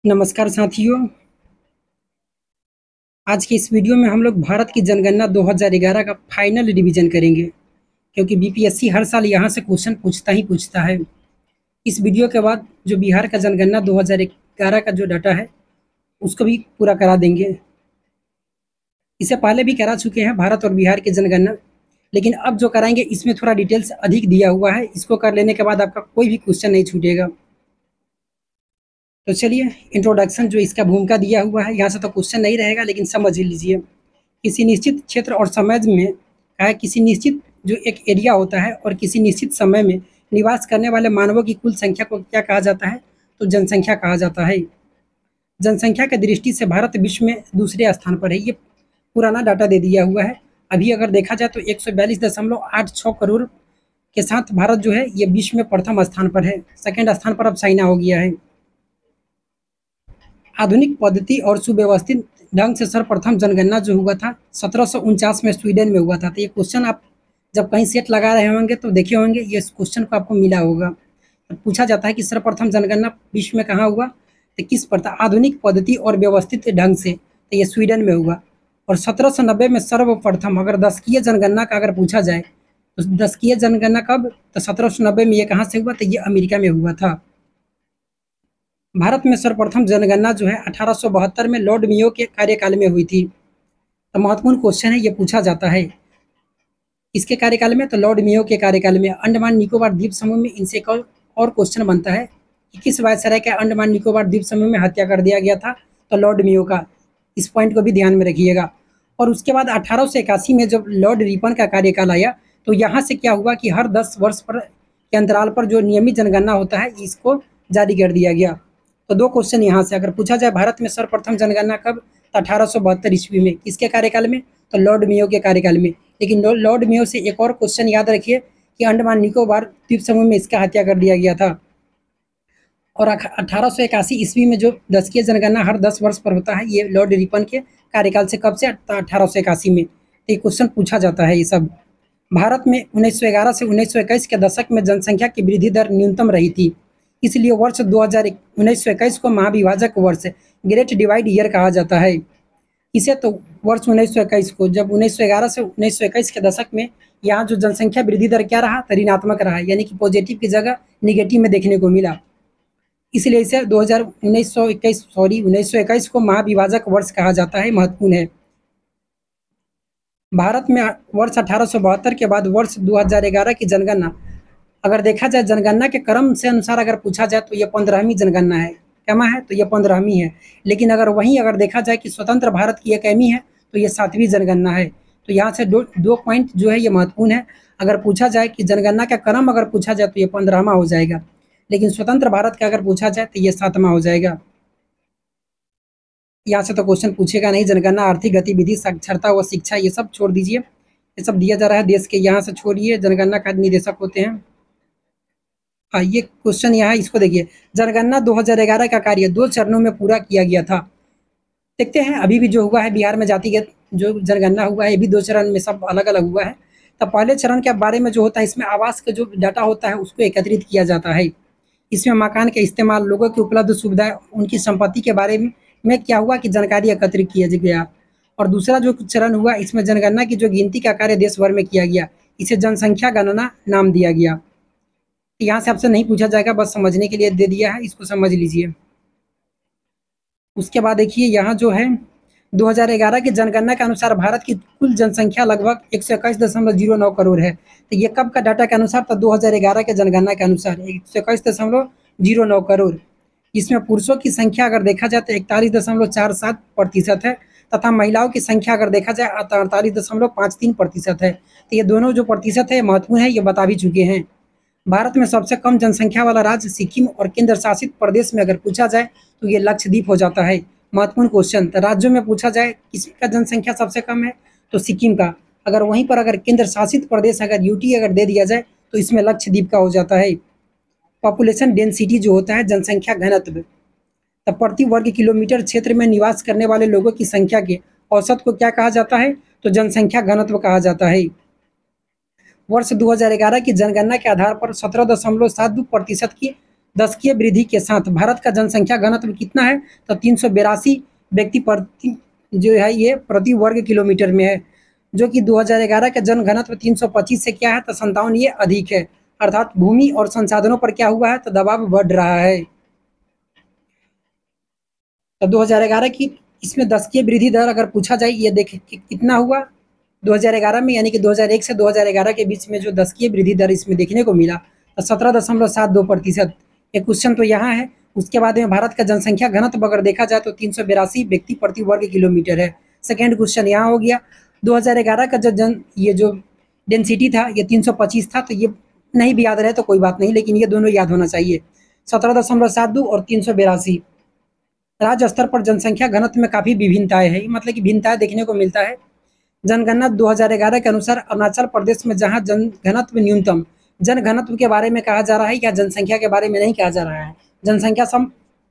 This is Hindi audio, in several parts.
नमस्कार साथियों। आज की इस वीडियो में हम लोग भारत की जनगणना 2011 का फाइनल रिवीजन करेंगे, क्योंकि बीपीएससी हर साल यहाँ से क्वेश्चन पूछता ही पूछता है। इस वीडियो के बाद जो बिहार का जनगणना 2011 का जो डाटा है उसको भी पूरा करा देंगे। इससे पहले भी करा चुके हैं भारत और बिहार की जनगणना, लेकिन अब जो कराएंगे इसमें थोड़ा डिटेल्स अधिक दिया हुआ है। इसको कर लेने के बाद आपका कोई भी क्वेश्चन नहीं छूटेगा। तो चलिए, इंट्रोडक्शन जो इसका भूमिका दिया हुआ है, यहाँ से तो क्वेश्चन नहीं रहेगा, लेकिन समझ लीजिए। किसी निश्चित क्षेत्र और समय में है, किसी निश्चित जो एक एरिया होता है और किसी निश्चित समय में निवास करने वाले मानवों की कुल संख्या को क्या कहा जाता है? तो जनसंख्या कहा जाता है। जनसंख्या की दृष्टि से भारत विश्व में दूसरे स्थान पर है। ये पुराना डाटा दे दिया हुआ है। अभी अगर देखा जाए तो 142.86 करोड़ के साथ भारत जो है ये विश्व में प्रथम स्थान पर है। सेकेंड स्थान पर अब चाइना हो गया है। आधुनिक पद्धति और सुव्यवस्थित ढंग से सर्वप्रथम जनगणना जो हुआ था 1749 में स्वीडन में हुआ था। तो ये क्वेश्चन आप जब कहीं सेट लगा रहे होंगे तो देखे होंगे, ये क्वेश्चन को आपको मिला होगा। तो पूछा जाता है कि सर्वप्रथम जनगणना विश्व में कहाँ हुआ, तो किस पर था? आधुनिक पद्धति और व्यवस्थित ढंग से, तो ये स्वीडन में हुआ। और 1790 में सर्वप्रथम अगर दशकीय जनगणना का अगर पूछा जाए तो दशकीय जनगणना कब? तो 1790 में ये कहाँ से हुआ? तो ये अमेरिका में हुआ था। भारत में सर्वप्रथम जनगणना जो है 1872 में लॉर्ड मियो के कार्यकाल में हुई थी। तो महत्वपूर्ण क्वेश्चन है, ये पूछा जाता है इसके कार्यकाल में, तो लॉर्ड मियो के कार्यकाल में। अंडमान निकोबार द्वीप समूह में इनसे एक और क्वेश्चन बनता है कि किस वायसराय के अंडमान निकोबार द्वीप समूह में हत्या कर दिया गया था? तो लॉर्ड मियो का। इस पॉइंट को भी ध्यान में रखिएगा। और उसके बाद 1881 में जब लॉर्ड रिपन का कार्यकाल आया तो यहाँ से क्या हुआ कि हर 10 वर्ष पर के अंतराल पर जो नियमित जनगणना होता है इसको जारी कर दिया गया। तो दो क्वेश्चन यहाँ से अगर पूछा जाए भारत में सर्वप्रथम जनगणना कब? तो 1872 ईस्वी में। किसके कार्यकाल में? तो लॉर्ड मियो के कार्यकाल में। लेकिन लॉर्ड मियो से एक और क्वेश्चन याद रखिए कि अंडमान निकोबार द्वीप समूह में इसका हत्या कर दिया गया था। और 1881 ईस्वी में जो दशकीय जनगणना हर 10 वर्ष पर होता है, ये लॉर्ड रिपन के कार्यकाल से कब से? 1881 में। तो ये क्वेश्चन पूछा जाता है ये सब। भारत में 1911 से 1921 के दशक में जनसंख्या की वृद्धि दर न्यूनतम रही थी, इसलिए वर्ष 1921 को महाविभाजक वर्ष, ग्रेट डिवाइड ईयर कहा जाता है। इसे तो वर्ष 1921 को, जब 1911 से 1921 के दशक में यहाँ जो जनसंख्या वृद्धि दर क्या रहा? तो ऋणात्मक रहा, यानी कि पॉजिटिव की जगह निगेटिव में देखने को मिला। इसलिए इसे 1921 को महाविभाजक वर्ष कहा जाता है। महत्वपूर्ण है। भारत में वर्ष 1872 के बाद वर्ष 2011 की जनगणना अगर देखा जाए, जनगणना के क्रम से अनुसार अगर पूछा जाए तो ये 15वीं जनगणना है। क्या है? तो ये 15वीं है। लेकिन अगर वहीं अगर देखा जाए कि स्वतंत्र भारत की 1वीं है तो ये 7वीं जनगणना है। तो यहाँ से दो पॉइंट जो है ये महत्वपूर्ण है। अगर पूछा जाए कि जनगणना का क्रम अगर पूछा जाए तो ये 15वां हो जाएगा, लेकिन स्वतंत्र भारत का अगर पूछा जाए तो ये 7वां हो जाएगा। यहाँ से तो क्वेश्चन पूछेगा नहीं। जनगणना, आर्थिक गतिविधि, साक्षरता व शिक्षा, ये सब छोड़ दीजिए, ये सब दिया जा रहा है देश के। यहाँ से छोड़िए, जनगणना का निदेशक होते हैं। हाँ, ये क्वेश्चन यहाँ है, इसको देखिए। जनगणना 2011 का कार्य 2 चरणों में पूरा किया गया था। देखते हैं अभी भी जो हुआ है बिहार में जातिगत जो जनगणना हुआ है, ये भी 2 चरण में सब अलग अलग हुआ है। तो पहले चरण के बारे में जो होता है, इसमें आवास का जो डाटा होता है उसको एकत्रित किया जाता है। इसमें मकान के इस्तेमाल, लोगों की उपलब्ध सुविधाएं, उनकी संपत्ति के बारे में क्या हुआ कि जानकारी एकत्रित किया गया। और दूसरा जो चरण हुआ, इसमें जनगणना की जो गिनती का कार्य देश भर में किया गया, इसे जनसंख्या गणना नाम दिया गया। यहाँ से आपसे नहीं पूछा जाएगा, बस समझने के लिए दे दिया है, इसको समझ लीजिए। उसके बाद देखिए यहाँ जो है 2011 की जनगणना के अनुसार भारत की कुल जनसंख्या लगभग 121.09 करोड़ है। तो ये कब का डाटा के अनुसार? तो 2011 के जनगणना के अनुसार 121.09 करोड़। इसमें पुरुषों की संख्या अगर देखा जाए तो 41.47% है, तथा महिलाओं की संख्या अगर देखा जाए तो 48.53% है। तो ये दोनों जो प्रतिशत है महत्वपूर्ण है, ये बता भी चुके हैं। भारत में सबसे कम जनसंख्या वाला राज्य सिक्किम, और केंद्र शासित प्रदेश में अगर पूछा जाए तो ये लक्षद्वीप हो जाता है। महत्वपूर्ण क्वेश्चन। तो राज्यों में पूछा जाए किसका जनसंख्या सबसे कम है, तो सिक्किम का। अगर वहीं पर अगर केंद्र शासित प्रदेश अगर यूटी अगर दे दिया जाए तो इसमें लक्षद्वीप का हो जाता है। पॉपुलेशन डेंसिटी जो होता है, जनसंख्या घनत्व, तो प्रति वर्ग किलोमीटर क्षेत्र में निवास करने वाले लोगों की संख्या के औसत को क्या कहा जाता है? तो जनसंख्या घनत्व कहा जाता है। वर्ष 2011 की जनगणना के आधार पर 17.72% की दशकीय वृद्धि के साथ भारत का जनसंख्या घनत्व कितना है, तो 382 व्यक्ति प्रति जो है ये प्रति वर्ग किलोमीटर में है, जो कि 2011 का जनघनत्व 325 से क्या है, तो 57 ये अधिक है। अर्थात भूमि और संसाधनों पर क्या हुआ है, तो दबाव बढ़ रहा है। तो 2011 की इसमें दशकीय वृद्धि दर अगर पूछा जाए, ये देखें कि कितना हुआ 2011 में, यानी कि 2001 से 2011 के बीच में जो दशकीय वृद्धि दर इसमें देखने को मिला, तो 17.72%। ये क्वेश्चन तो यहाँ है। उसके बाद में भारत का जनसंख्या घनत्व अगर देखा जाए तो 382 व्यक्ति प्रति वर्ग किलोमीटर है। सेकेंड क्वेश्चन यहाँ हो गया। 2011 का ये जो डेंसिटी था ये 325 था, तो ये नहीं भी याद रहे तो कोई बात नहीं, लेकिन ये दोनों याद होना चाहिए, 17.72 और 382। राज्य स्तर पर जनसंख्या घनत्व में काफ़ी विभिन्नताएं हैं, मतलब कि भिन्नताएं देखने को मिलता है। जनगणना 2011 के अनुसार अरुणाचल प्रदेश में जहां जनघनत्व न्यूनतम, जनघनत्व के बारे में कहा जा रहा है या जनसंख्या के बारे में नहीं कहा जा रहा है। जनसंख्या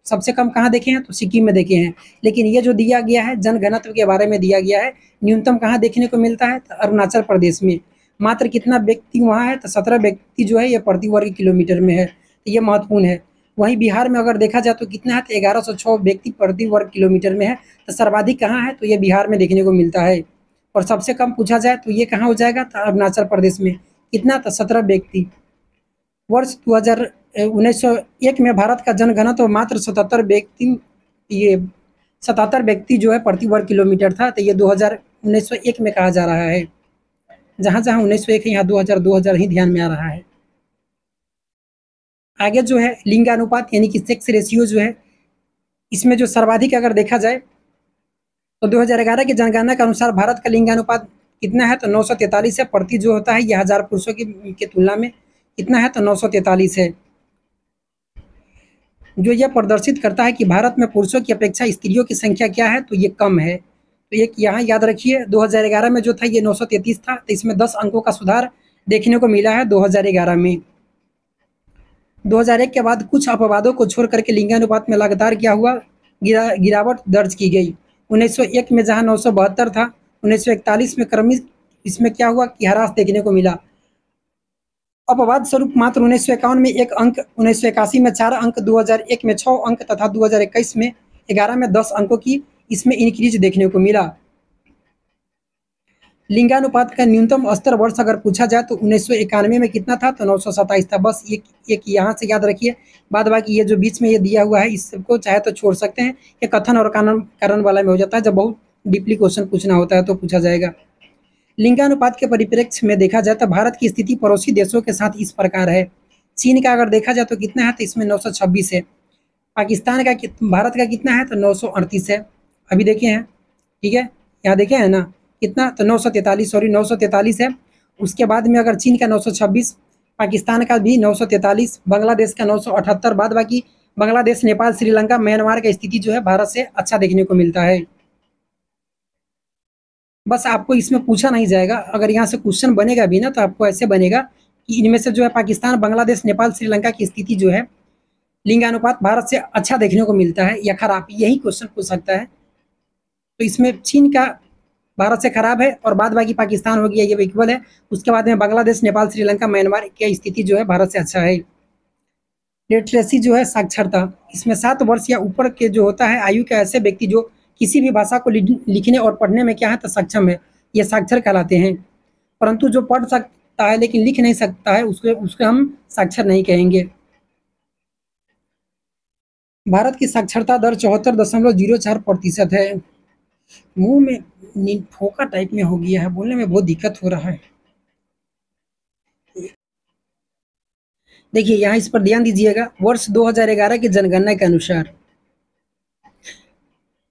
सबसे कम कहाँ देखे हैं, तो सिक्किम में देखे हैं, लेकिन ये जो दिया गया है जनघनत्व के बारे में दिया गया है, न्यूनतम कहाँ देखने को मिलता है, तो अरुणाचल प्रदेश में। मात्र कितना व्यक्ति वहाँ है, तो 17 व्यक्ति जो है ये प्रति वर्ग किलोमीटर में है, तो ये महत्वपूर्ण है। वहीं बिहार में अगर देखा जाए तो कितना है, तो 1106 व्यक्ति प्रति वर्ग किलोमीटर में है, तो सर्वाधिक कहाँ है, तो ये बिहार में देखने को मिलता है। और सबसे कम पूछा जाए तो ये कहाँ हो जाएगा, तो अरुणाचल प्रदेश में। कितना, तो 17 व्यक्ति। वर्ष 1901 में भारत का जनघनत्व मात्र 77 व्यक्ति जो है प्रति वर्ग किलोमीटर था, तो ये 1901 में कहा जा रहा है। जहाँ 1901 है यहाँ 2000 ही ध्यान में आ रहा है। आगे जो है लिंगानुपात यानी कि सेक्स रेशियो जो है, इसमें जो सर्वाधिक अगर देखा जाए तो 2011 की जनगणना के अनुसार भारत का लिंगानुपात कितना है, तो 943 है। प्रति जो होता है ये 1000 पुरुषों की तुलना में कितना है, तो 943 है, जो यह प्रदर्शित करता है कि भारत में पुरुषों की अपेक्षा स्त्रियों की संख्या क्या है, तो ये कम है। तो एक यहाँ याद रखिए, 2011 में जो था ये 933 था, तो इसमें 10 अंकों का सुधार देखने को मिला है 2011 में। 2001 के बाद कुछ अपवादों को छोड़ करके लिंगानुपात में लगातार क्या हुआ, गिरावट दर्ज की गई। 1901 में जहां 972 था, 1941 में क्रमिक इसमें क्या हुआ कि ह्रास देखने को मिला। अपवाद स्वरूप मात्र 1951 में 1 अंक, 1981 में 4 अंक, 2001 में 6 अंक तथा 2021 में 11 में 10 अंकों की इसमें इंक्रीज देखने को मिला। लिंगानुपात का न्यूनतम स्तर वर्ष अगर पूछा जाए तो 1991 में कितना था, तो 927 था। बस एक यहाँ से याद रखिए, बाद बाकी ये जो बीच में ये दिया हुआ है इसको चाहे तो छोड़ सकते हैं, ये कथन और कारण वाला में हो जाता है। जब बहुत डीपली क्वेश्चन पूछना होता है तो पूछा जाएगा। लिंगानुपात के परिप्रेक्ष्य में देखा जाए तो भारत की स्थिति पड़ोसी देशों के साथ इस प्रकार है। चीन का अगर देखा जाए तो कितना है, तो इसमें 926 है। पाकिस्तान का भारत का कितना है, तो 938 है। अभी देखे हैं, ठीक है, यहाँ देखे हैं ना कितना, तो 943 है। उसके बाद में अगर चीन का 926, पाकिस्तान का भी 943, बांग्लादेश का 978, बाद बाकी बांग्लादेश, नेपाल, श्रीलंका, म्यांमार का स्थिति जो है भारत से अच्छा देखने को मिलता है। बस आपको इसमें पूछा नहीं जाएगा, अगर यहाँ से क्वेश्चन बनेगा भी ना तो आपको ऐसे बनेगा कि इनमें से जो है पाकिस्तान, बांग्लादेश, नेपाल, श्रीलंका की स्थिति जो है लिंगानुपात भारत से अच्छा देखने को मिलता है या खराब, यही क्वेश्चन पूछ सकता है। तो इसमें चीन का भारत से खराब है और बाद बाकी पाकिस्तान हो गया, ये इक्वल है। उसके बाद में बांग्लादेश, नेपाल, श्रीलंका, म्यांमार की स्थिति जो है भारत से अच्छा है। लिटरेसी जो है साक्षरता, इसमें 7 वर्ष या ऊपर के जो होता है आयु के ऐसे व्यक्ति जो किसी भी भाषा को लिखने और पढ़ने में क्या है, तो सक्षम है, ये साक्षर कहलाते हैं। परंतु जो पढ़ सकता है लेकिन लिख नहीं सकता है उसको हम साक्षर नहीं कहेंगे। भारत की साक्षरता दर 74.04% है। मुंह में फोका टाइप में हो गया है, बोलने में बहुत दिक्कत हो रहा है। देखिए यहाँ इस पर ध्यान दीजिएगा। वर्ष 2011 की जनगणना के अनुसार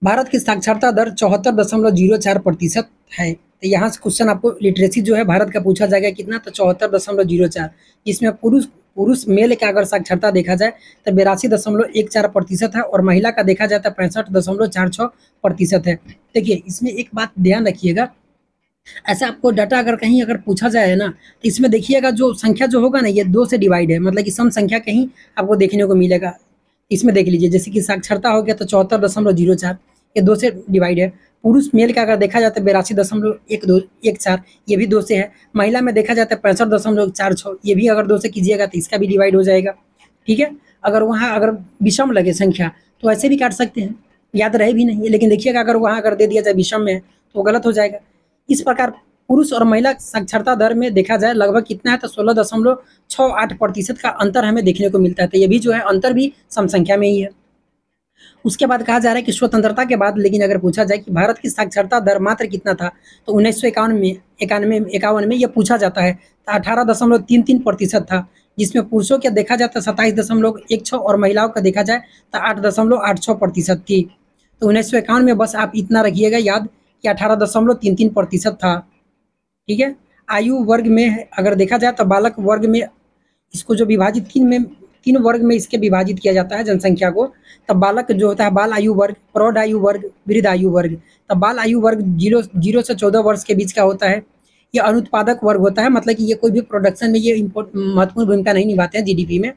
भारत की साक्षरता दर 74.04% है। तो यहाँ से क्वेश्चन आपको लिटरेसी जो है भारत का पूछा जाएगा कितना, तो 74.04, जिसमें पुरुष मेल का अगर साक्षरता देखा जाए तो 82.14% है और महिला का देखा जाए तो 65.46% है। देखिए इसमें एक बात ध्यान रखिएगा, ऐसा आपको डाटा अगर कहीं अगर पूछा जाए ना तो इसमें देखिएगा जो संख्या जो होगा ना ये 2 से डिवाइड है, मतलब कि सम संख्या कहीं आपको देखने को मिलेगा। इसमें देख लीजिए जैसे कि साक्षरता हो गया तो 74.04, ये 2 से डिवाइड है। पुरुष मेल का अगर देखा जाता है 82.14, ये भी 2 से है। महिला में देखा जाता है 65.46, ये भी अगर 2 से कीजिएगा तो इसका भी डिवाइड हो जाएगा, ठीक है। अगर वहाँ अगर विषम लगे संख्या तो ऐसे भी काट सकते हैं, याद रहे भी नहीं, लेकिन देखिएगा अगर वहाँ अगर दे दिया जाए विषम में तो गलत हो जाएगा। इस प्रकार पुरुष और महिला साक्षरता दर में देखा जाए लगभग कितना है, तो 16.68% का अंतर हमें देखने को मिलता है। तो ये भी जो है अंतर भी सम संख्या में ही है। उसके बाद कहा जा रहा है कि स्वतंत्रता के बाद लेकिन अगर पूछा जाए कि भारत की साक्षरता दर मात्र कितना था, तो 1951 में यह पूछा जाता है तो 18.33% था, जिसमें पुरुषों का देखा जाए तो 27.16 और महिलाओं का देखा जाए तो 8.86% थी। तो 1951 में बस आप इतना रखिएगा याद कि 18.33% था। ठीक है। आयु वर्ग में अगर देखा जाए तो बालक वर्ग में इसको जो विभाजित तीन वर्ग में इसके विभाजित किया जाता है जनसंख्या को। तब बालक जो होता है बाल आयु वर्ग, प्रौढ़ आयु वर्ग, वृद्ध आयु वर्ग। तब बाल आयु वर्ग 0 से 14 वर्ष के बीच का होता है। ये अनुत्पादक वर्ग होता है, मतलब कि ये कोई भी प्रोडक्शन में ये महत्वपूर्ण भूमिका नहीं निभाते हैं जीडीपी में।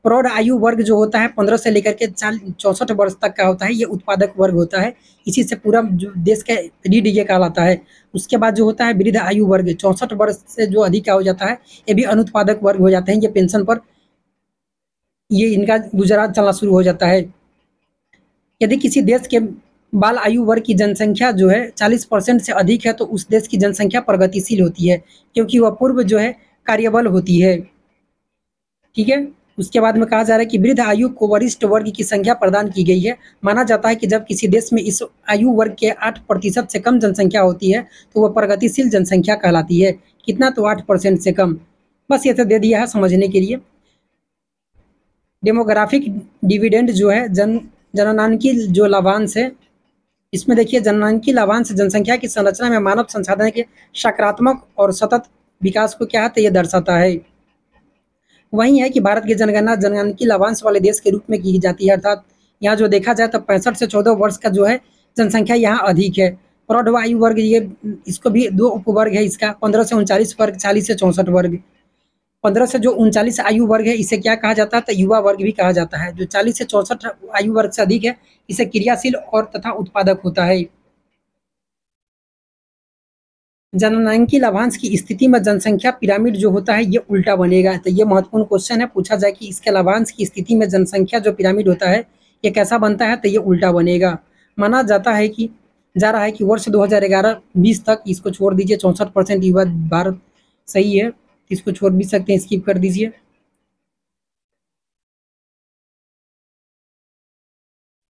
प्रौढ़ आयु वर्ग जो होता है 15 से लेकर के 64 वर्ष तक का होता है, ये उत्पादक वर्ग होता है। इसी से पूरा जो देश का रीढ़ ये कहलाता है। उसके बाद जो होता है वृद्ध आयु वर्ग 64 वर्ष से जो अधिक का हो जाता है, ये भी अनुत्पादक वर्ग हो जाते हैं। ये पेंशन पर ये इनका गुजरात चलना शुरू हो जाता है। यदि किसी देश के बाल आयु वर्ग की जनसंख्या जो है 40% से अधिक है, तो उस देश की जनसंख्या प्रगतिशील होती है, क्योंकि वह पूर्व जो है कार्यबल होती है। ठीक है। उसके बाद में कहा जा रहा है कि वृद्ध आयु को वरिष्ठ वर्ग की संख्या प्रदान की गई है। माना जाता है कि जब किसी देश में इस आयु वर्ग के 8% से कम जनसंख्या होती है तो वह प्रगतिशील जनसंख्या कहलाती है। कितना, तो 8% से कम। बस ये तो दे दिया है समझने के लिए। डेमोग्राफिक डिविडेंड जो है जननांकी जो लाभांश है, इसमें देखिए जननांकी लाभांश जनसंख्या की संरचना में मानव संसाधन के सकारात्मक और सतत विकास को क्या है, तो ये दर्शाता है। वही है कि भारत की जनगणना जननांकी लाभांश वाले देश के रूप में की जाती है, अर्थात यहाँ जो देखा जाए तो 65 से 14 वर्ष का जो है जनसंख्या यहाँ अधिक है। प्रौढ़ आयु वर्ग ये इसको भी 2 उपवर्ग है इसका, 15 से 39 वर्ग, 40 से 64 वर्ग। 15 से जो 39 आयु वर्ग है इसे क्या कहा जाता है, तो युवा वर्ग भी कहा जाता है। जो 40 से 64 आयु वर्ग से अधिक है इसे क्रियाशील और तथा उत्पादक होता है। जननांकी लाभांश की स्थिति में जनसंख्या पिरामिड जो होता है ये उल्टा बनेगा। तो ये महत्वपूर्ण क्वेश्चन है, पूछा जाए कि इसके लाभांश की स्थिति में जनसंख्या जो पिरामिड होता है ये कैसा बनता है, तो ये उल्टा बनेगा। माना जाता है कि जा रहा है कि वर्ष 2011-20 तक, इसको छोड़ दीजिए, 64% युवा भारत सही है, इसको छोड़ भी सकते हैं, स्किप कर दीजिए।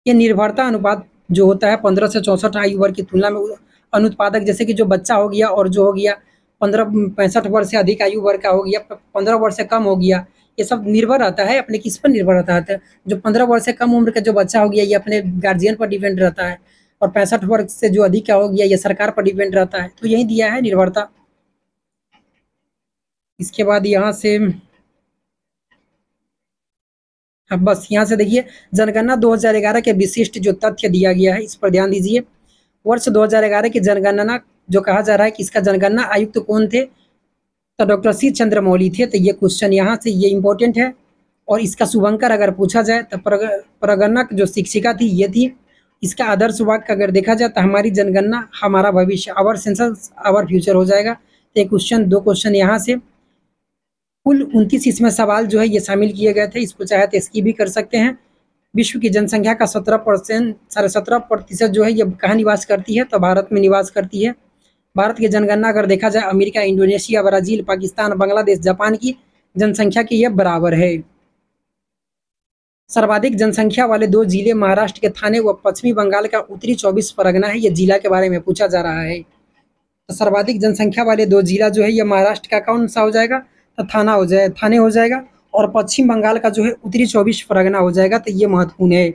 ये निर्भरता अनुपात जो होता है 15 से 64 आयु वर्ग की तुलना में अनुत्पादक, जैसे कि जो बच्चा हो गया और जो हो गया 65 वर्ष से अधिक आयु वर्ग का हो गया, 15 वर्ष से कम हो गया, ये सब निर्भर रहता है अपने किस पर निर्भर रहता है। जो 15 वर्ष से कम उम्र का जो बच्चा हो गया ये अपने गार्जियन पर डिपेंड रहता है, और 65 वर्ष से जो अधिक का हो गया ये सरकार पर डिपेंड रहता है। तो यही दिया है निर्भरता। इसके बाद यहाँ से अब बस यहाँ से देखिए जनगणना 2011 के विशिष्ट जो तथ्य दिया गया है इस पर ध्यान दीजिए। वर्ष 2011 की जनगणना जो कहा जा रहा है कि इसका जनगणना आयुक्त कौन थे, तो डॉक्टर सी चंद्रमौली थे। तो ये क्वेश्चन यहाँ से ये इम्पोर्टेंट है। और इसका शुभंकर अगर पूछा जाए तो प्रगणक जो शिक्षिका थी ये थी। इसका आदर्श वाक्य अगर देखा जाए तो हमारी जनगणना हमारा भविष्य, आवर सेंसस आवर फ्यूचर हो जाएगा। तो एक क्वेश्चन, 2 क्वेश्चन यहाँ से। कुल 29 इसमें सवाल जो है ये शामिल किए गए थे, इसको चाहे तो इसकी भी कर सकते हैं। विश्व की जनसंख्या का 17% जो है ये कहाँ निवास करती है, तो भारत में निवास करती है। भारत की जनगणना अगर देखा जाए America, Indonesia, Brazil, Pakistan, Bangladesh, Japan की जनसंख्या के ये बराबर है। सर्वाधिक जनसंख्या वाले 2 जिले महाराष्ट्र के थाने व पश्चिमी बंगाल का उत्तरी 24 परगना है। ये जिला के बारे में पूछा जा रहा है। तो सर्वाधिक जनसंख्या वाले 2 जिला जो है ये महाराष्ट्र का कौन सा हो जाएगा, तो थाने हो जाएगा। और पश्चिम बंगाल का जो है उत्तरी 24 परगना हो जाएगा। तो ये महत्वपूर्ण है।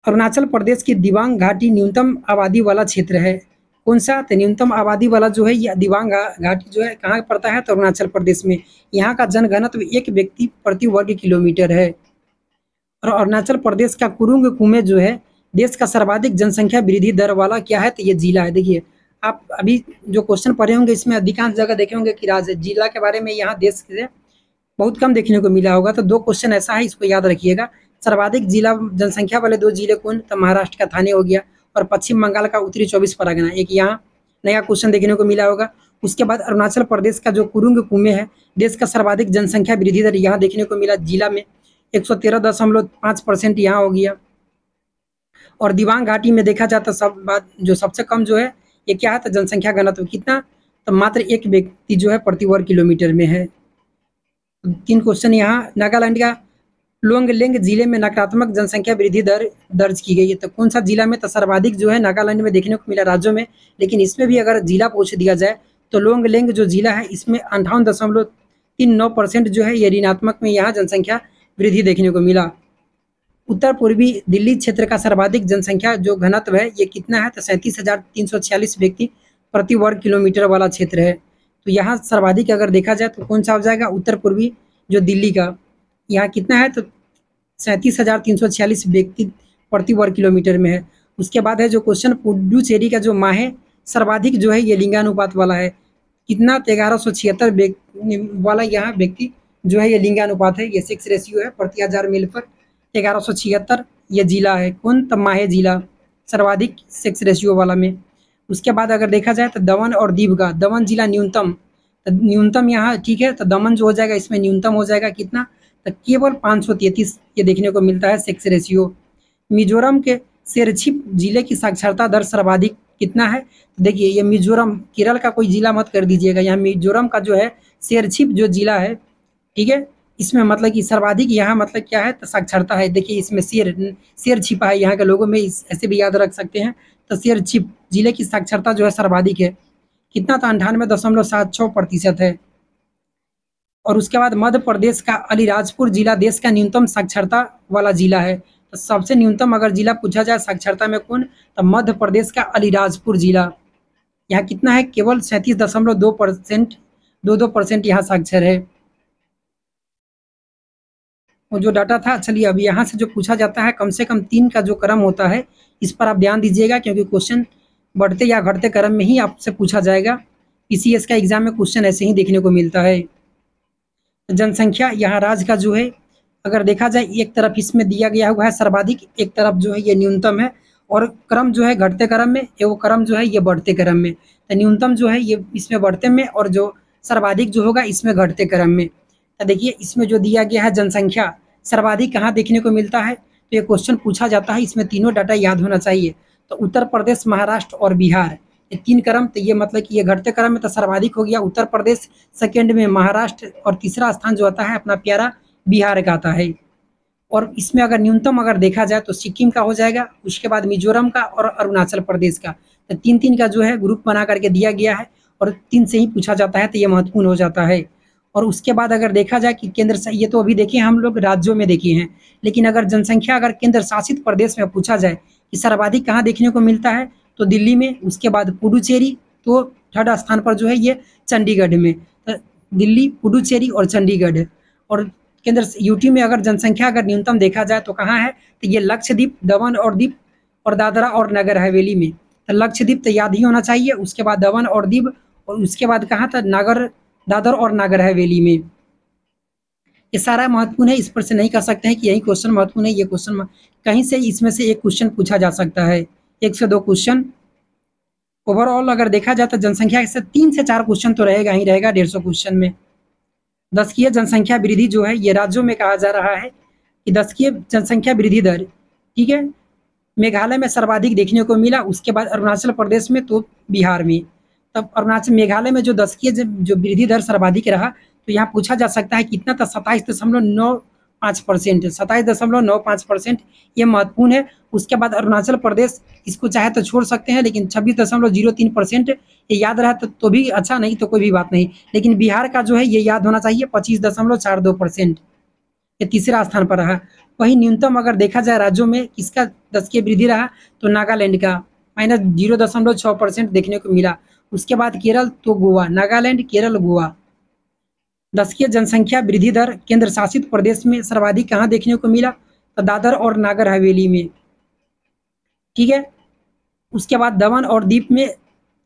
अरुणाचल प्रदेश की दिबांग घाटी न्यूनतम आबादी वाला क्षेत्र है। कौन सा, तो न्यूनतम आबादी वाला जो है ये दिबांग घाटी जो है कहाँ पड़ता है, तो अरुणाचल प्रदेश में। यहाँ का जनघनत्व 1 व्यक्ति प्रति वर्ग किलोमीटर है। और अरुणाचल प्रदेश का कुरुंग कुमे जो है देश का सर्वाधिक जनसंख्या वृद्धि दर वाला क्या है, तो ये जिला है। देखिए आप अभी जो क्वेश्चन पढ़े होंगे इसमें अधिकांश जगह देखे होंगे कि राज्य जिला के बारे में यहाँ देश से बहुत कम देखने को मिला होगा। तो 2 क्वेश्चन ऐसा है, इसको याद रखिएगा। सर्वाधिक जिला जनसंख्या वाले 2 जिले कौन, तो महाराष्ट्र का थाने हो गया और पश्चिम बंगाल का उत्तरी 24 परगना। एक यहाँ नया क्वेश्चन देखने को मिला होगा। उसके बाद अरुणाचल प्रदेश का जो कुरुंग कुमे है, देश का सर्वाधिक जनसंख्या वृद्धि दर यहाँ देखने को मिला, जिला में 113.5% यहाँ हो गया। और दिबांग घाटी में देखा जाता जो सबसे कम जो है ये क्या है, तो जनसंख्या घनत्व कितना, तो मात्र 1 व्यक्ति जो है प्रति वर्ग किलोमीटर में है। 3 क्वेश्चन यहाँ। नागालैंड का लोंगलेंग जिले में नकारात्मक जनसंख्या वृद्धि दर दर्ज की गई है, तो कौन सा जिला में, तो सर्वाधिक जो है नागालैंड में देखने को मिला राज्यों में, लेकिन इसमें भी अगर जिला पूछ दिया जाए तो लोंगलेंग जो जिला है इसमें 58.39% जो है ये ऋणात्मक में यहाँ जनसंख्या वृद्धि देखने को मिला। उत्तर पूर्वी दिल्ली क्षेत्र का सर्वाधिक जनसंख्या जो घनत्व है ये कितना है, तो 37,346 व्यक्ति प्रति वर्ग किलोमीटर वाला क्षेत्र है। तो यहाँ सर्वाधिक अगर देखा जाए तो कौन सा हो जाएगा, उत्तर पूर्वी जो दिल्ली का, यहाँ कितना है, तो 37,346 व्यक्ति प्रति वर्ग किलोमीटर में है। उसके बाद है जो क्वेश्चन पुडुचेरी का जो माहे सर्वाधिक जो है ये लिंगानुपात वाला है, कितना, तो 1176 वाला यहाँ व्यक्ति जो है ये लिंगानुपात है, ये सेक्स रेशियो है प्रति 1000 मिल पर 1176 ये जिला है, कौन, तो माहे जिला सर्वाधिक सेक्स रेशियो वाला में। उसके बाद अगर देखा जाए तो दमन और दीव का, दमन जिला न्यूनतम, तो न्यूनतम यहाँ ठीक है, तो दमन जो हो जाएगा इसमें न्यूनतम हो जाएगा कितना, तो केवल 533 ये देखने को मिलता है सेक्स रेशियो। मिजोरम के शेरछिप जिले की साक्षरता दर सर्वाधिक कितना है, तो देखिए ये मिजोरम, केरल का कोई जिला मत कर दीजिएगा, यहाँ मिजोरम का जो है शेरछिप जो जिला है, ठीक है, इसमें मतलब कि सर्वाधिक यहाँ मतलब क्या है, तो साक्षरता है। देखिए इसमें शेर छिपा है यहाँ के लोगों में, ऐसे भी याद रख सकते हैं। तो शेरछिप जिले की साक्षरता जो है सर्वाधिक है, कितना, तो 98.76% है। और उसके बाद मध्य प्रदेश का अलीराजपुर जिला देश का न्यूनतम साक्षरता वाला जिला है, तो सबसे न्यूनतम अगर जिला पूछा जाए साक्षरता में कौन, तो मध्य प्रदेश का अलीराजपुर जिला, यहाँ कितना है, केवल 37.2% यहाँ साक्षर है। और जो डाटा था, चलिए अब यहाँ से जो पूछा जाता है कम से कम 3 का जो क्रम होता है इस पर आप ध्यान दीजिएगा, क्योंकि क्वेश्चन बढ़ते या घटते क्रम में ही आपसे पूछा जाएगा। पीसीएस का एग्जाम में क्वेश्चन ऐसे ही देखने को मिलता है। जनसंख्या यहाँ राज्य का जो है अगर देखा जाए, एक तरफ इसमें दिया गया हुआ है सर्वाधिक, एक तरफ जो है ये न्यूनतम है, और क्रम जो है घटते क्रम में, वो क्रम जो है ये बढ़ते क्रम में। तो न्यूनतम जो है ये इसमें बढ़ते में, और जो सर्वाधिक जो होगा इसमें घटते क्रम में। तो देखिए इसमें जो दिया गया है जनसंख्या सर्वाधिक कहाँ देखने को मिलता है, तो ये क्वेश्चन पूछा जाता है, इसमें तीनों डाटा याद होना चाहिए। तो उत्तर प्रदेश, महाराष्ट्र और बिहार, ये 3 क्रम, तो ये मतलब कि ये घटते क्रम में तो सर्वाधिक हो गया उत्तर प्रदेश, सेकंड में महाराष्ट्र, और तीसरा स्थान जो आता है अपना प्यारा बिहार का आता है। और इसमें अगर न्यूनतम अगर देखा जाए तो सिक्किम का हो जाएगा, उसके बाद मिजोरम का और अरुणाचल प्रदेश का। तो 3-3 का जो है ग्रुप बना करके दिया गया है, और 3 से ही पूछा जाता है, तो ये महत्वपूर्ण हो जाता है। और उसके बाद अगर देखा जाए कि केंद्र से, ये तो अभी देखिए हम लोग राज्यों में देखे हैं, लेकिन अगर जनसंख्या अगर केंद्र शासित प्रदेश में पूछा जाए कि सर्वाधिक कहाँ देखने को मिलता है, तो दिल्ली में, उसके बाद पुडुचेरी, तो थर्ड स्थान पर जो है ये चंडीगढ़ में। तो दिल्ली, पुडुचेरी और चंडीगढ़। और केंद्र यूटी में अगर जनसंख्या अगर न्यूनतम देखा जाए तो कहाँ है, तो ये लक्षद्वीप, दमन और दीप और दादरा और नगर हवेली में। तो लक्षद्वीप तो याद ही होना चाहिए, उसके बाद दमन और दीप, और उसके बाद कहाँ था, दादर और नागर हवेली में। ये सारा महत्वपूर्ण है, इस पर से नहीं कह सकते हैं कि यही क्वेश्चन महत्वपूर्ण है, ये क्वेश्चन कहीं से इसमें से एक क्वेश्चन पूछा जा सकता है, 1 से 2 क्वेश्चन। ओवरऑल अगर देखा जाए तो जनसंख्या से 3 से 4 क्वेश्चन तो रहेगा ही रहेगा 150 क्वेश्चन में। दशकीय जनसंख्या वृद्धि जो है ये राज्यों में कहा जा रहा है कि दशकीय जनसंख्या वृद्धि दर, ठीक है, मेघालय में सर्वाधिक देखने को मिला, उसके बाद अरुणाचल प्रदेश में, तो बिहार में। तब अरुणाचल, मेघालय में जो दशकीय जो वृद्धि दर सर्वाधिक रहा, तो यहाँ पूछा जा सकता है कितना था, 27.95%, 27.95%, ये महत्वपूर्ण है। उसके बाद अरुणाचल प्रदेश, इसको चाहे तो छोड़ सकते हैं, लेकिन 26.03%, ये याद रहा तो भी अच्छा, नहीं तो कोई भी बात नहीं। लेकिन बिहार का जो है ये याद होना चाहिए, 25.42%, ये तीसरा स्थान पर रहा। वहीं न्यूनतम अगर देखा जाए राज्यों में किसका दशकीय वृद्धि रहा, तो नागालैंड का -0.6% देखने को मिला। उसके बाद केरल, तो गोवा, नागालैंड, केरल, गोवा। दशकीय जनसंख्या वृद्धि दर केंद्र शासित प्रदेश में सर्वाधिक कहाँ देखने को मिला, तो दादर और नागर हवेली में, ठीक है। उसके बाद दमन और दीप में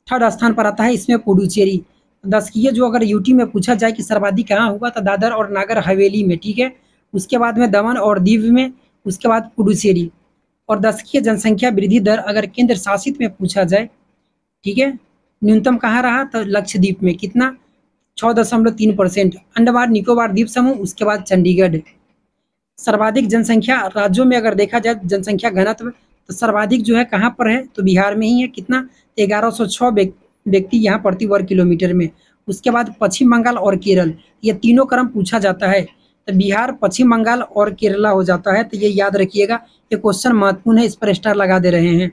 थर्ड स्थान पर आता है, इसमें पुडुचेरी। दशकीय जो अगर यूटी में पूछा जाए कि सर्वाधिक कहाँ होगा, तो दादर और नागर हवेली में, ठीक है। उसके बाद में दमन और दीव में, उसके बाद पुडुचेरी। और दशकीय जनसंख्या वृद्धि दर अगर केंद्र शासित में पूछा जाए, ठीक है, न्यूनतम कहाँ रहा, तो लक्षद्वीप में कितना, 6.3%। अंडमान निकोबार द्वीप समूह, उसके बाद चंडीगढ़। सर्वाधिक जनसंख्या राज्यों में अगर देखा जाए जनसंख्या घनत्व, तो सर्वाधिक जो है कहाँ पर है, तो बिहार में ही है। कितना, 1106 व्यक्ति यहाँ प्रति वर्ग किलोमीटर में। उसके बाद पश्चिम बंगाल और केरल, ये तीनों क्रम पूछा जाता है, तो बिहार, पश्चिम बंगाल और केरला हो जाता है। तो ये याद रखिएगा, ये क्वेश्चन महत्वपूर्ण है, इस पर स्टार लगा दे रहे हैं।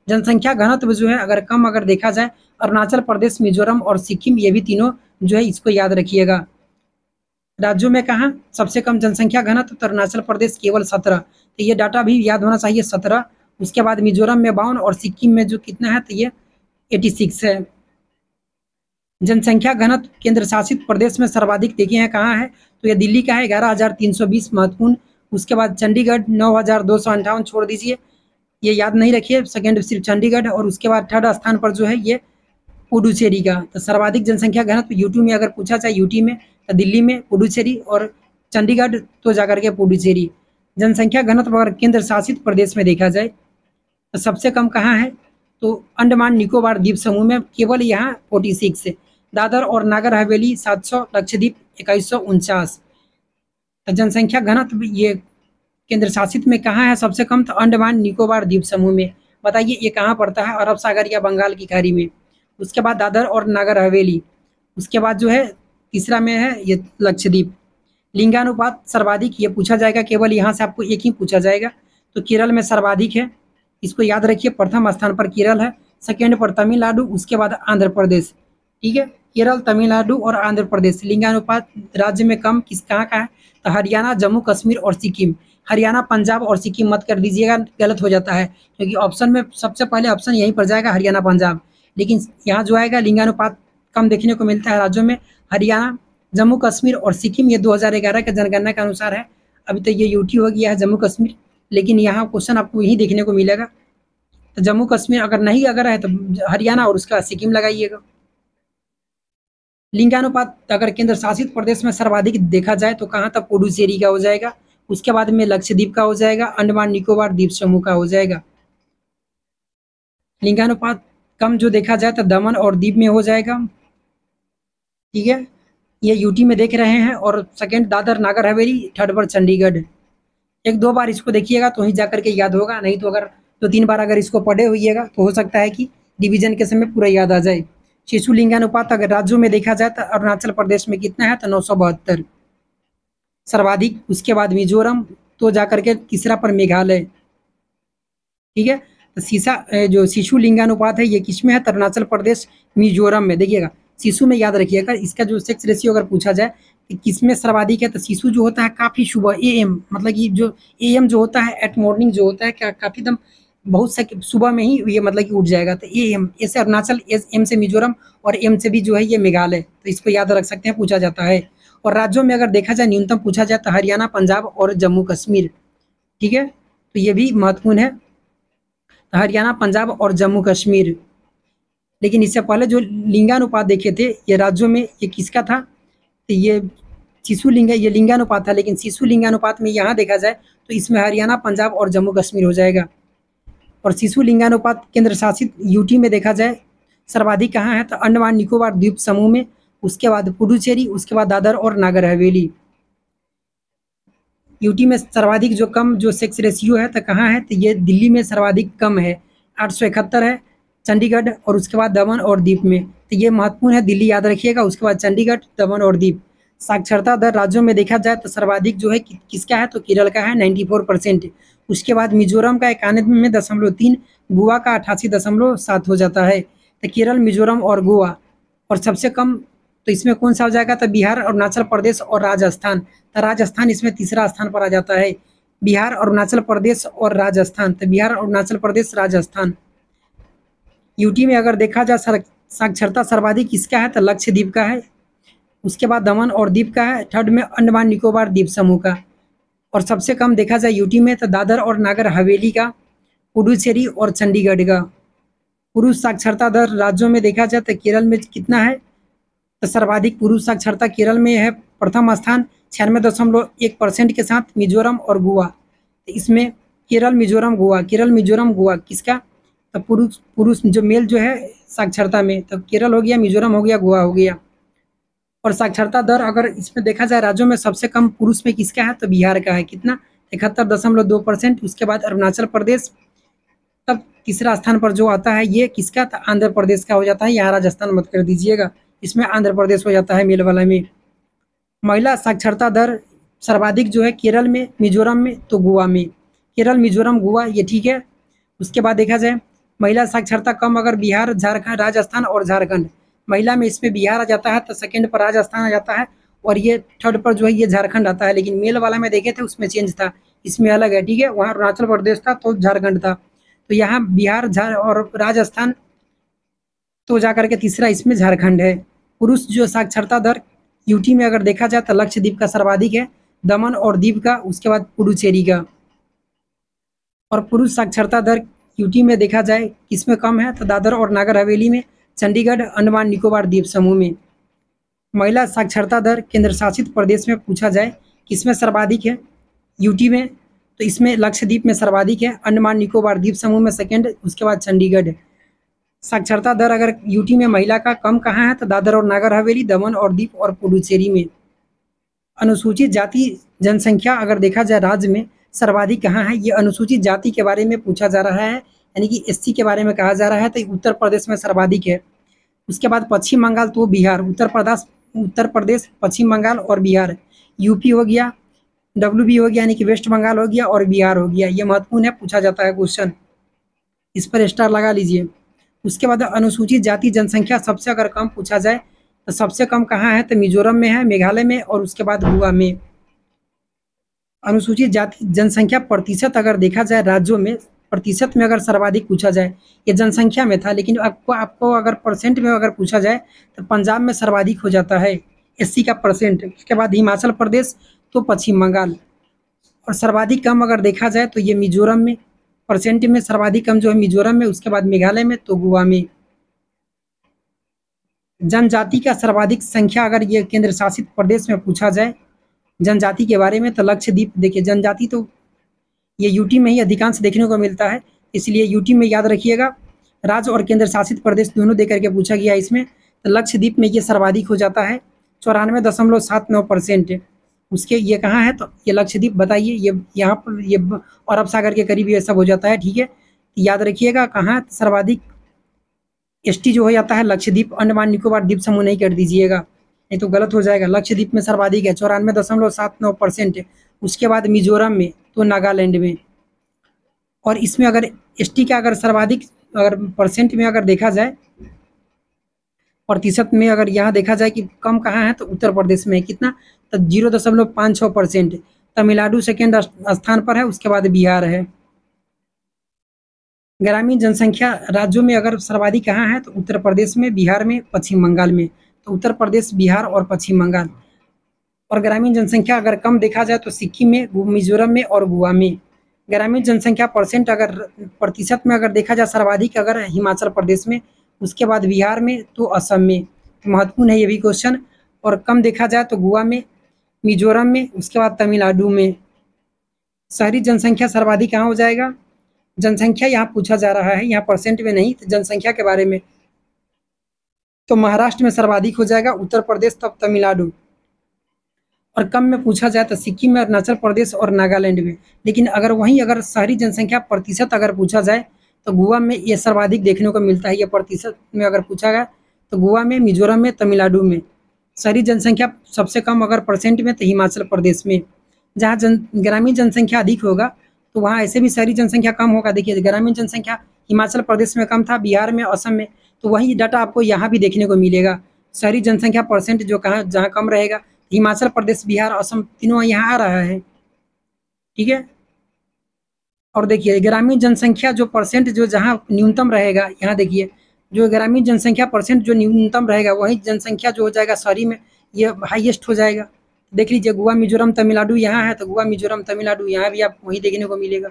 जनसंख्या घनत्व जो है अगर कम अगर देखा जाए, अरुणाचल प्रदेश, मिजोरम और सिक्किम, ये भी तीनों जो है इसको याद रखिएगा। राज्यों में कहाँ सबसे कम जनसंख्या घनत्व, तो अरुणाचल प्रदेश केवल 17, तो ये डाटा भी याद होना चाहिए, 17। उसके बाद मिजोरम में 52 और सिक्किम में जो कितना है, तो ये 86 है। जनसंख्या घनत्व केंद्र शासित प्रदेश में सर्वाधिक देखे हैं कहाँ है, तो ये दिल्ली का है, 11,320 महत्वपूर्ण। उसके बाद चंडीगढ़ 9,258, छोड़ दीजिए, ये याद नहीं रखिए, सेकेंड सिर्फ चंडीगढ़। और उसके बाद थर्ड स्थान पर जो है ये पुडुचेरी का। तो सर्वाधिक जनसंख्या घनत्व यूटी में अगर पूछा जाए, यूटी में तो दिल्ली में पुडुचेरी, और चंडीगढ़ तो जाकर के पुडुचेरी। जनसंख्या घनत्व अगर केंद्र शासित प्रदेश में देखा जाए, तो सबसे कम कहाँ है, तो अंडमान निकोबार द्वीप समूह में, केवल यहाँ 46 है। दादर और नागर हवेली 700, लक्षद्वीप 2149। तो जनसंख्या घनत्व ये केंद्र शासित में कहाँ है सबसे कम, तो अंडमान निकोबार द्वीप समूह में। बताइए ये कहाँ पड़ता है, अरब सागर या बंगाल की खाड़ी में। उसके बाद दादर और नागर हवेली। उसके बाद जो है तीसरा में है ये लक्षद्वीप। लिंगानुपात सर्वाधिक ये पूछा जाएगा, केवल यहाँ से आपको एक ही पूछा जाएगा, तो केरल में सर्वाधिक है, इसको याद रखिए। प्रथम स्थान पर केरल है, सेकेंड पर तमिलनाडु, उसके बाद आंध्र प्रदेश। ठीक है, केरल, तमिलनाडु और आंध्र प्रदेश। लिंगानुपात राज्य में कम किस कहाँ का है, तो हरियाणा, जम्मू कश्मीर और सिक्किम। हरियाणा, पंजाब और सिक्किम मत कर दीजिएगा, गलत हो जाता है, क्योंकि ऑप्शन में सबसे पहले ऑप्शन यहीं पर जाएगा हरियाणा, पंजाब। लेकिन यहाँ जो आएगा लिंगानुपात कम देखने को मिलता है राज्यों में, हरियाणा, जम्मू कश्मीर और सिक्किम। ये 2011 के जनगणना के अनुसार है, अभी तो ये यूटी हो गया है जम्मू कश्मीर, लेकिन यहाँ क्वेश्चन आपको यही देखने को मिलेगा। तो जम्मू कश्मीर अगर नहीं अगर है तो हरियाणा और उसका सिक्किम लगाइएगा। लिंगानुपात अगर केंद्र शासित प्रदेश में सर्वाधिक देखा जाए तो कहाँ तक, पुडुचेरी का हो जाएगा। उसके बाद में लक्षद्वीप का हो जाएगा, अंडमान निकोबार द्वीप समूह का हो जाएगा। लिंगानुपात कम जो देखा जाए तो दमन और दीव में हो जाएगा। ठीक है, ये यूटी में देख रहे हैं, और सेकंड दादर नागर हवेली, थर्ड पर चंडीगढ़। एक दो बार इसको देखिएगा तो ही जाकर के याद होगा, नहीं तो अगर 2-3 बार अगर इसको पढ़े होइएगा तो हो सकता है कि डिवीजन के समय पूरा याद आ जाए। शिशु लिंगानुपात अगर राज्यों में देखा जाए तो अरुणाचल प्रदेश में कितना है, तो 972 सर्वाधिक। उसके बाद मिजोरम, तो जाकर के तीसरा पर मेघालय। ठीक है, तो जो शिशु लिंगानुपात है ये किस में है, तो अरुणाचल प्रदेश, मिजोरम में। देखिएगा शिशु में याद रखिएगा, इसका जो सेक्स रेशियो अगर पूछा जाए कि किस में सर्वाधिक है, तो शिशु जो होता है काफ़ी सुबह, AM, मतलब कि जो AM जो होता है एट मॉर्निंग जो होता है, काफ़ी दम बहुत सा सुबह में ही ये मतलब कि उठ जाएगा। तो AM, ऐसे अरुणाचल, M से मिजोरम और M से भी जो है ये मेघालय, तो इसको याद रख सकते हैं, पूछा जाता है। और राज्यों में अगर देखा जाए न्यूनतम पूछा जाए तो हरियाणा, पंजाब और जम्मू कश्मीर। ठीक है, तो ये भी महत्वपूर्ण है, हरियाणा, पंजाब और जम्मू कश्मीर। लेकिन इससे पहले जो लिंगानुपात देखे थे ये राज्यों में, ये किसका था, तो ये शिशु लिंग, ये लिंगानुपात था। लेकिन शिशु लिंगानुपात में यहाँ देखा जाए तो इसमें हरियाणा, पंजाब और जम्मू कश्मीर हो जाएगा। और शिशु लिंगानुपात केंद्र शासित यूटी में देखा जाए सर्वाधिक कहाँ है, तो अंडमान निकोबार द्वीप समूह में। उसके बाद पुडुचेरी, उसके बाद दादर और नागर हवेली। यूटी में सर्वाधिक जो कम जो सेक्स रेशियो है तो कहाँ है, तो ये दिल्ली में सर्वाधिक कम है, 871 है। चंडीगढ़ और उसके बाद दमन और दीप में, तो ये महत्वपूर्ण है, दिल्ली याद रखिएगा। उसके बाद चंडीगढ़, दमन और दीप। साक्षरता दर राज्यों में देखा जाए तो सर्वाधिक जो है किसका है, तो केरल का है, 94%। उसके बाद मिजोरम का 91.3, गोवा का 88.7 हो जाता है। तो केरल, मिजोरम और गोवा। और सबसे कम तो इसमें कौन सा हो जाएगा, तो बिहार, अरुणाचल प्रदेश और राजस्थान। तो राजस्थान इसमें तीसरा स्थान पर आ जाता है, बिहार, अरुणाचल प्रदेश और राजस्थान। तो बिहार, अरुणाचल प्रदेश, राजस्थान। यूटी में अगर देखा जाए साक्षरता सर्वाधिक किसका है, तो लक्षद्वीप का है। उसके बाद दमन और दीप का है, थर्ड में अंडमान निकोबार द्वीप समूह का। और सबसे कम देखा जाए यूटी में तो दादर और नागर हवेली का, पुडुचेरी और चंडीगढ़ का। पुरुष साक्षरता दर राज्यों में देखा जाए तो केरल में कितना है, तो सर्वाधिक पुरुष साक्षरता केरल में है, प्रथम स्थान 96.1% के साथ मिजोरम और गोवा। तो इसमें केरल, मिजोरम, गोवा, केरल, मिजोरम, गोवा किसका, तो पुरुष पुरुष जो मेल जो है साक्षरता में, तो केरल हो गया, मिजोरम हो गया, गोवा हो गया। और साक्षरता दर अगर इसमें देखा जाए राज्यों में सबसे कम पुरुष में किसका है, तो बिहार का है। कितना? 71.2%। उसके बाद अरुणाचल प्रदेश, तब तीसरा स्थान पर जो आता है ये किसका, तो आंध्र प्रदेश का हो जाता है। यहाँ राजस्थान मत कर दीजिएगा, इसमें आंध्र प्रदेश हो जाता है मेल वाला में। महिला साक्षरता दर सर्वाधिक जो है केरल में, मिजोरम में, तो गोवा में। केरल, मिजोरम, गोवा ये ठीक है। उसके बाद देखा जाए महिला साक्षरता कम अगर बिहार, झारखंड, राजस्थान और झारखंड। महिला में इसमें बिहार आ जाता है, तो सेकंड पर राजस्थान आ जाता है, और ये थर्ड पर जो है ये झारखंड आता है। लेकिन मेल वाला में देखे थे उसमें चेंज था, इसमें अलग है, ठीक है। वहाँ अरुणाचल प्रदेश था तो झारखंड था, तो यहाँ बिहार, और राजस्थान, तो जाकर के तीसरा इसमें झारखंड है। पुरुष जो साक्षरता दर यूटी में अगर देखा जाए तो लक्षद्वीप का सर्वाधिक है, दमन और दीव का, उसके बाद पुडुचेरी का। और पुरुष साक्षरता दर यूटी में देखा जाए किसमें कम है, तो दादर और नागर हवेली में, चंडीगढ़, अंडमान निकोबार द्वीप समूह में। महिला साक्षरता दर केंद्र शासित प्रदेश में पूछा जाए किसमें सर्वाधिक है, यूटी में, तो इसमें लक्षद्वीप में सर्वाधिक है, अंडमान निकोबार द्वीप समूह में सेकंड, उसके बाद चंडीगढ़। साक्षरता दर अगर यूटी में महिला का कम कहाँ है, तो दादर और नागर हवेली, दमन और दीव और पुडुचेरी में। अनुसूचित जाति जनसंख्या अगर देखा जाए राज्य में सर्वाधिक कहाँ है, ये अनुसूचित जाति के बारे में पूछा जा रहा है, यानी कि एससी के बारे में कहा जा रहा है, तो उत्तर प्रदेश में सर्वाधिक है। उसके बाद पश्चिम बंगाल, तो बिहार, उत्तर प्रदेश, पश्चिम बंगाल और बिहार। यूपी हो गया, डब्ल्यूबी हो गया, यानी कि वेस्ट बंगाल हो गया, और बिहार हो गया। ये महत्वपूर्ण है, पूछा जाता है क्वेश्चन, इस पर स्टार लगा लीजिए। उसके बाद अनुसूचित जाति जनसंख्या सबसे अगर कम पूछा जाए तो सबसे कम कहाँ है, तो मिजोरम में है, मेघालय में, और उसके बाद गोवा में। अनुसूचित जाति जनसंख्या प्रतिशत अगर देखा जाए राज्यों में, प्रतिशत में अगर सर्वाधिक पूछा जाए, ये जनसंख्या में था, लेकिन आपको अगर परसेंट में अगर पूछा जाए तो पंजाब में सर्वाधिक हो जाता है 80 का परसेंट। उसके बाद हिमाचल प्रदेश, तो पश्चिम बंगाल। और सर्वाधिक कम अगर देखा जाए तो ये मिजोरम में, परसेंट में सर्वाधिक कम जो है मिजोरम में, उसके बाद मेघालय में, तो गोवा में। जनजाति का सर्वाधिक संख्या अगर ये केंद्र शासित प्रदेश में पूछा जाए जनजाति के बारे में, तो लक्षद्वीप। देखिए जनजाति तो ये यूटी में ही अधिकांश देखने को मिलता है, इसलिए यूटी में याद रखिएगा। राज्य और केंद्र शासित प्रदेश दोनों देकर के पूछा गया इसमें, तो लक्षद्वीप में ये सर्वाधिक हो जाता है 94.79%। उसके ये कहाँ है, तो ये लक्षद्वीप, बताइए, ये यहाँ पर, ये अरब सागर के करीब ये सब हो जाता है, ठीक है। याद रखिएगा कहाँ सर्वाधिक एसटी जो हो जाता है लक्षद्वीप, अंडमान निकोबार द्वीप समूह नहीं कर दीजिएगा, नहीं तो गलत हो जाएगा। लक्षद्वीप में सर्वाधिक है 94.79%। उसके बाद मिजोरम में, तो नागालैंड में। और इसमें अगर एसटी का अगर सर्वाधिक अगर परसेंट में अगर देखा जाए, प्रतिशत में अगर यहाँ देखा जाए कि कम कहाँ है, तो उत्तर प्रदेश में। कितना, तो 0.56%। तमिलनाडु सेकेंड स्थान पर है, उसके बाद बिहार है। ग्रामीण जनसंख्या राज्यों में अगर सर्वाधिक कहाँ है, तो उत्तर प्रदेश में, बिहार में, पश्चिम बंगाल में। तो उत्तर प्रदेश, बिहार और पश्चिम बंगाल। और ग्रामीण जनसंख्या अगर कम देखा जाए तो सिक्किम में, मिजोरम में और गोवा में। ग्रामीण जनसंख्या परसेंट अगर प्रतिशत में अगर देखा जाए सर्वाधिक अगर हिमाचल प्रदेश में, उसके बाद बिहार में, तो असम में। तो महत्वपूर्ण है ये भी क्वेश्चन। और कम देखा जाए तो गोवा में, मिजोरम में, उसके बाद तमिलनाडु में। शहरी जनसंख्या सर्वाधिक कहाँ हो जाएगा, जनसंख्या यहाँ पूछा जा रहा है, यहाँ परसेंट में नहीं, तो जनसंख्या के बारे में, तो महाराष्ट्र में सर्वाधिक हो जाएगा, उत्तर प्रदेश, तब तमिलनाडु। और कम में पूछा जाए तो सिक्किम में, अरुणाचल प्रदेश और नागालैंड में। लेकिन अगर वहीं अगर शहरी जनसंख्या प्रतिशत अगर पूछा जाए तो गोवा में ये सर्वाधिक देखने को मिलता है। ये प्रतिशत में अगर पूछा गया तो गोवा में, मिजोरम में, तमिलनाडु में। शहरी जनसंख्या सबसे कम अगर परसेंट में, तो हिमाचल प्रदेश में। जहाँ ग्रामीण जनसंख्या अधिक होगा तो वहाँ ऐसे भी शहरी जनसंख्या कम होगा। देखिए ग्रामीण जनसंख्या हिमाचल प्रदेश में कम था, बिहार में, असम में, तो वही डाटा आपको यहाँ भी देखने को मिलेगा। शहरी जनसंख्या परसेंट जो कहाँ जहाँ कम रहेगा, हिमाचल प्रदेश, बिहार, असम, तीनों यहाँ आ रहा है, ठीक है। और देखिए ग्रामीण जनसंख्या जो परसेंट जो जहाँ न्यूनतम रहेगा, यहाँ देखिए जो ग्रामीण जनसंख्या परसेंट जो न्यूनतम रहेगा, वही जनसंख्या जो हो जाएगा शहरी में ये हाईएस्ट हो जाएगा। देख लीजिए गोवा, मिजोरम, तमिलनाडु यहाँ है, तो गोवा, मिजोरम, तमिलनाडु यहाँ भी आपको वही देखने को मिलेगा।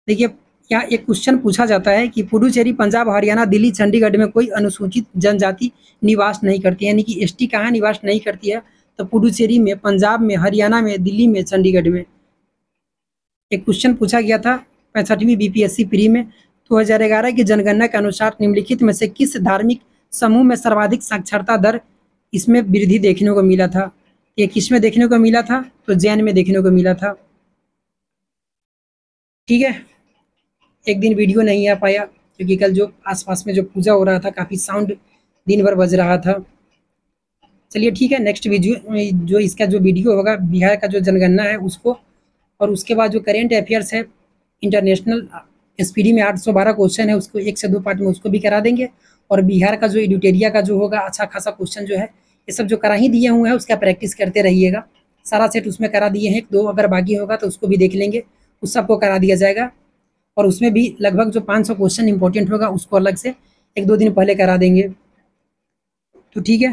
देखिए यहाँ एक क्वेश्चन पूछा जाता है कि पुडुचेरी, पंजाब, हरियाणा, दिल्ली, चंडीगढ़ में कोई अनुसूचित जनजाति निवास नहीं करती है, यानी कि एसटी कहाँ निवास नहीं करती है, तो पुडुचेरी में, पंजाब में, हरियाणा में, दिल्ली में, चंडीगढ़ में। एक क्वेश्चन पूछा गया था 65वीं बीपीएससी प्री में 2011 की जनगणना के अनुसार निम्नलिखित में से किस धार्मिक समूह में सर्वाधिक साक्षरता दर इसमें वृद्धि देखने को मिला था? ये किस में देखने को मिला था? तो जैन में देखने को मिला था। ठीक है, एक दिन वीडियो नहीं आ पाया क्योंकि कल जो आसपास में जो पूजा हो रहा था काफ़ी साउंड दिन भर बज रहा था। चलिए ठीक है, नेक्स्ट वीडियो जो इसका जो वीडियो होगा बिहार का जो जनगणना है उसको, और उसके बाद जो करेंट अफेयर्स है इंटरनेशनल एसपीडी में 812 क्वेश्चन है उसको 1 से 2 पार्ट में उसको भी करा देंगे, और बिहार का जो एडिटोरिया का जो होगा अच्छा खासा क्वेश्चन जो है ये सब जो करा ही दिए हुए हैं उसका प्रैक्टिस करते रहिएगा। सारा सेट उसमें करा दिए हैं, 2 अगर बाकी होगा तो उसको भी देख लेंगे, उस सबको करा दिया जाएगा। और उसमें भी लगभग जो 500 क्वेश्चन इंपॉर्टेंट होगा उसको अलग से 1-2 दिन पहले करा देंगे। तो ठीक है,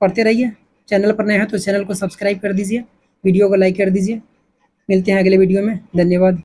पढ़ते रहिए। चैनल पर नए हैं तो चैनल को सब्सक्राइब कर दीजिए, वीडियो को लाइक कर दीजिए। मिलते हैं अगले वीडियो में, धन्यवाद।